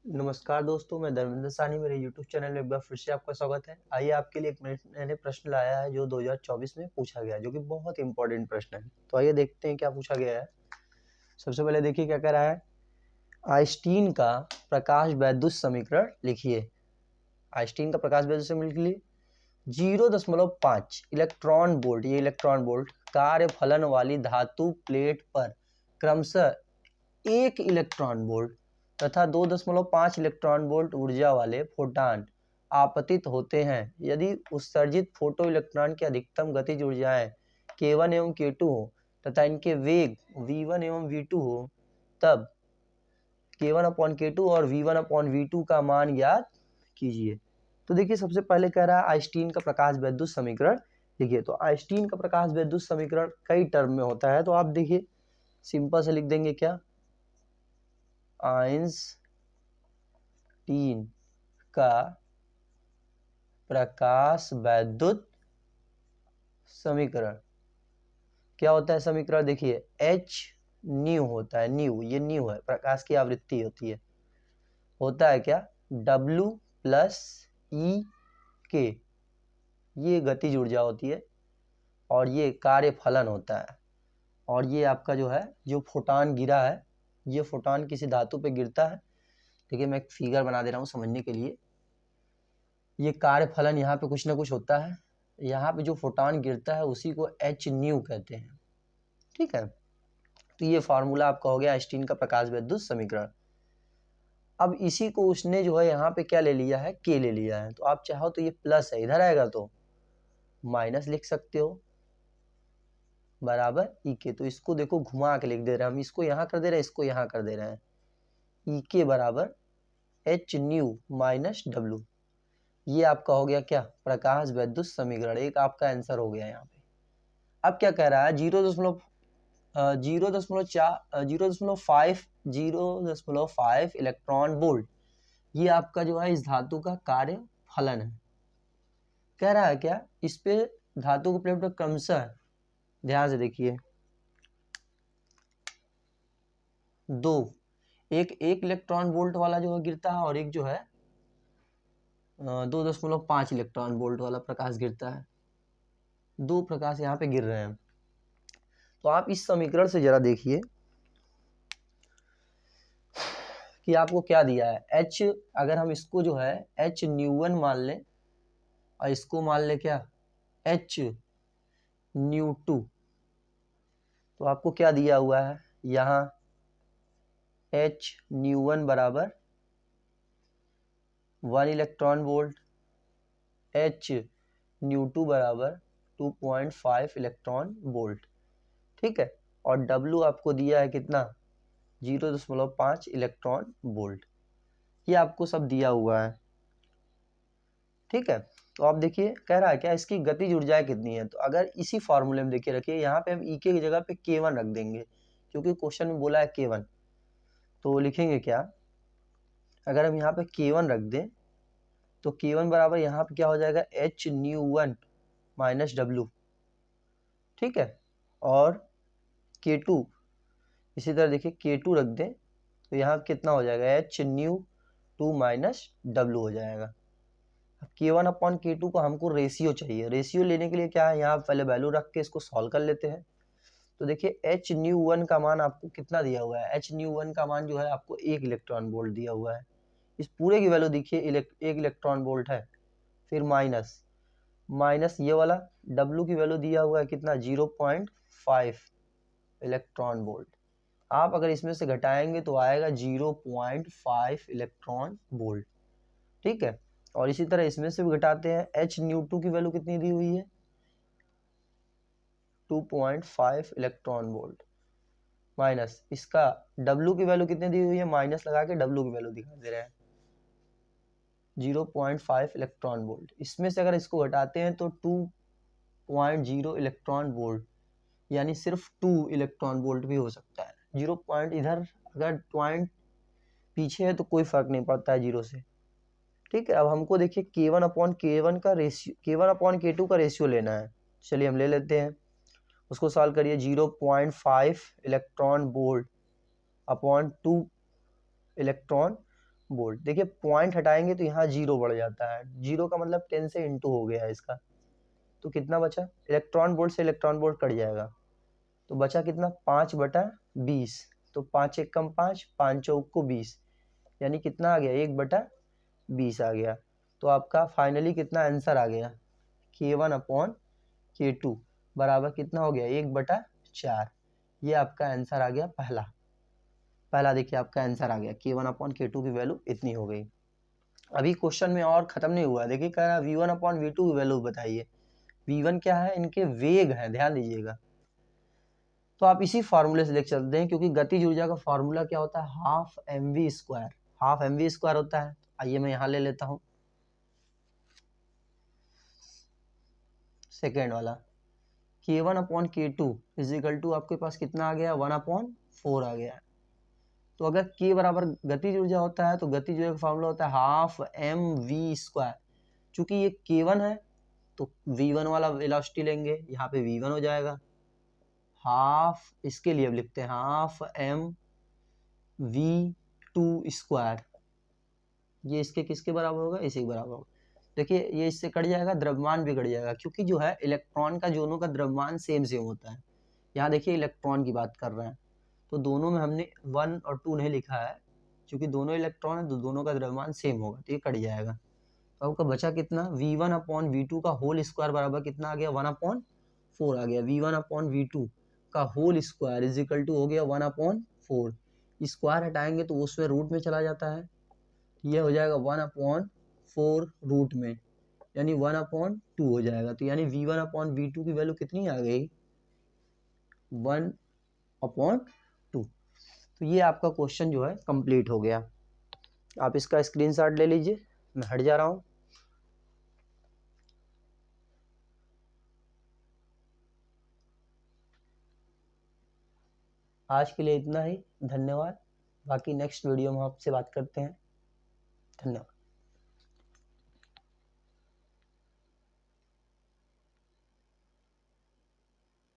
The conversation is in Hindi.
नमस्कार दोस्तों, मैं धर्मेंद्र साहनी मेरे YouTube चैनल में एक बार फिर से आपका स्वागत है। आइए आपके लिए एक मैंने प्रश्न लाया है जो 2024 में पूछा गया है, जो कि बहुत इंपॉर्टेंट प्रश्न है। तो आइए देखते हैं क्या पूछा गया है। सबसे पहले देखिए क्या कह रहा है। आइंस्टीन का प्रकाश वैद्युत समीकरण लिखिए। आइंस्टीन का प्रकाश वैद्युत समीकरण लिखिए। 0.5 इलेक्ट्रॉन वोल्ट, ये इलेक्ट्रॉन वोल्ट कार्य फलन वाली धातु प्लेट पर क्रमशः 1 इलेक्ट्रॉन वोल्ट तथा 2.5 इलेक्ट्रॉन वोल्ट ऊर्जा वाले फोटॉन आपतित होते हैं। यदि उत्सर्जित फोटो इलेक्ट्रॉन की अधिकतम गतिज ऊर्जाएं k1 एवं k2 हो तथा इनके वेग v1 एवं v2 हो, तब k1/k2 और v1/v2 का मान ज्ञात कीजिए। तो देखिए सबसे पहले कह रहा है आइंस्टीन का प्रकाश वैद्युत समीकरण लिखिए। तो आइंस्टीन का प्रकाश वैद्युत समीकरण कई टर्म में होता है, तो आप देखिए सिंपल से लिख देंगे क्या, आइंस्टीन का प्रकाश वैद्युत समीकरण क्या होता है। समीकरण देखिए h न्यू होता है, न्यू ये न्यू है, प्रकाश की आवृत्ति होता है क्या, W प्लस ई के, ये गतिज ऊर्जा होती है और ये कार्य फलन होता है। और ये आपका जो है, जो फोटॉन गिरा है, ये फोटॉन किसी धातु पे गिरता है। देखिए मैं एक फिगर बना दे रहा हूँ समझने के लिए। ये कार्य फलन यहाँ पे कुछ ना कुछ होता है, यहाँ पे जो फोटॉन गिरता है उसी को h न्यू कहते हैं। ठीक है, तो ये फार्मूला आपका हो गया आइंस्टीन का प्रकाश वैद्युत समीकरण। अब इसी को उसने जो है यहाँ पे क्या ले लिया है, k ले लिया है। तो आप चाहो तो ये प्लस है, इधर आएगा तो माइनस लिख सकते हो, बराबर ई के। तो इसको देखो घुमा के लिख दे रहे हैं हम, इसको यहाँ कर दे रहे हैं, इसको यहाँ कर दे रहे हैं। ई के बराबर h न्यू माइनस डब्लू, ये आपका हो गया क्या, प्रकाश वैद्युत समीकरण। एक आपका आंसर हो गया यहाँ पे। अब क्या कह रहा है, 0.5 इलेक्ट्रॉन वोल्ट, ये आपका जो है इस धातु का कार्य फलन है। कह रहा है क्या, इस पे धातु के प्लेट पर क्रमशः, ध्यान से देखिए, एक इलेक्ट्रॉन वोल्ट वाला जो है गिरता है और एक जो है 2.5 इलेक्ट्रॉन वोल्ट वाला प्रकाश गिरता है। दो प्रकाश यहाँ पे गिर रहे हैं। तो आप इस समीकरण से जरा देखिए कि आपको क्या दिया है। h, अगर हम इसको जो है h न्यू1 मान लें और इसको मान ले क्या, h न्यू2, तो आपको क्या दिया हुआ है यहाँ, h न्यू1 बराबर 1 इलेक्ट्रॉन वोल्ट, h न्यू2 बराबर 2.5 इलेक्ट्रॉन वोल्ट। ठीक है, और W आपको दिया है कितना, 0.5 इलेक्ट्रॉन वोल्ट। ये आपको सब दिया हुआ है। ठीक है, तो आप देखिए कह रहा है क्या, इसकी गतिज ऊर्जाएं कितनी है। तो अगर इसी फॉर्मूले में देखिए रखिए, यहाँ पे हम ई के की जगह पे k1 रख देंगे, क्योंकि क्वेश्चन में बोला है k1। तो लिखेंगे क्या, अगर हम यहाँ पे k1 रख दें तो k1 बराबर यहाँ पे क्या हो जाएगा, h न्यू1 माइनस डब्लू। ठीक है, और k2 इसी तरह देखिए k2 रख दें तो यहाँ कितना हो जाएगा, h न्यू2 माइनस डब्लू हो जाएगा। अब k1/k2 को हमको रेशियो चाहिए। रेशियो लेने के लिए क्या है, यहाँ पहले वैल्यू रख के इसको सॉल्व कर लेते हैं। तो देखिए h न्यू1 का मान आपको कितना दिया हुआ है, h न्यू1 का मान जो है आपको 1 इलेक्ट्रॉन वोल्ट दिया हुआ है। इस पूरे की वैल्यू देखिए 1 इलेक्ट्रॉन वोल्ट है, फिर माइनस ये वाला W की वैल्यू दिया हुआ है कितना, 0.5 इलेक्ट्रॉन वोल्ट। आप अगर इसमें से घटाएंगे तो आएगा 0.5 इलेक्ट्रॉन वोल्ट। ठीक है, और इसी तरह इसमें से भी घटाते हैं, h न्यू2 की वैल्यू कितनी दी हुई है, 2.5 इलेक्ट्रॉन वोल्ट, माइनस इसका W की वैल्यू कितनी दी हुई है, माइनस लगा के W की वैल्यू दिखा दे रहे हैं 0.5 इलेक्ट्रॉन वोल्ट। इसमें से अगर इसको घटाते हैं तो 2.0 इलेक्ट्रॉन वोल्ट, यानी सिर्फ 2 इलेक्ट्रॉन वोल्ट भी हो सकता है। 0 पॉइंट इधर, अगर पॉइंट पीछे है तो कोई फर्क नहीं पड़ता है 0 से। ठीक है, अब हमको देखिए k1/k1 का रेशियो, k1/k2 का रेशियो लेना है। चलिए हम ले लेते हैं, उसको सॉल्व करिए। 0.5 electron volt upon 2 electron volt. देखिए पॉइंट हटाएंगे तो यहाँ 0 बढ़ जाता है, 0 का मतलब 10 से इंटू हो गया है इसका, तो कितना बचा, इलेक्ट्रॉन वोल्ट से इलेक्ट्रॉन वोल्ट कट जाएगा, तो बचा कितना 5/20, तो 5 एक कम 5, 5 चौक को 20, यानी कितना आ गया 1/20 आ गया। तो आपका फाइनली कितना आंसर आ गया, K1/K2 बराबर कितना हो गया 1/4। ये आपका आंसर आ गया पहला देखिए आपका आंसर आ गया, K1/K2 की वैल्यू इतनी हो गई। अभी क्वेश्चन में और खत्म नहीं हुआ, देखिए कह रहा V1/V2 की वैल्यू बताइए। V1 क्या है, इनके वेग है, ध्यान दीजिएगा। तो आप इसी फार्मूले से लेकर चलते हैं, क्योंकि गतिज ऊर्जा का फार्मूला क्या होता है, हाफ mv स्क्वायर होता है। आइए मैं यहाँ ले लेता हूँ सेकेंड वाला, K1/K2 इजिकल टू आपके पास कितना आ गया 1/4 आ गया। तो अगर K बराबर गतिज ऊर्जा होता है तो गतिज ऊर्जा का फार्मूला होता है हाफ mv स्क्वायर। चूंकि ये K1 है तो V1 वाला वेलोसिटी लेंगे, यहाँ पे V1 हो जाएगा, हाफ इसके लिए अब लिखते हैं हाफ mv2 स्क्वायर। ये इसके किसके बराबर होगा, इसी के बराबर होगा। देखिए ये इससे कट जाएगा, द्रव्यमान भी कट जाएगा, क्योंकि जो है इलेक्ट्रॉन का दोनों का द्रव्यमान सेम होता है। यहाँ देखिए इलेक्ट्रॉन की बात कर रहे हैं, तो दोनों में हमने 1 और 2 नहीं लिखा है, क्योंकि दोनों इलेक्ट्रॉन है तो दोनों का द्रव्यमान सेम होगा, तो ये कट जाएगा। तो आपका बचा कितना, V1/V2 का होल स्क्वायर बराबर कितना आ गया 1/4 आ गया। V1/V2 का whole square is equal to हो गया 1/4। स्क्वायर हटाएंगे तो उसमें रूट में चला जाता है, ये हो जाएगा 1/4 रूट में, यानी 1/2 हो जाएगा। तो यानी V1/V2 की वैल्यू कितनी आ गई 1/2। तो ये आपका क्वेश्चन जो है कंप्लीट हो गया। आप इसका स्क्रीनशॉट ले लीजिए, मैं हट जा रहा हूँ। आज के लिए इतना ही, धन्यवाद। बाकी नेक्स्ट वीडियो में आपसे बात करते हैं, धन्यवाद।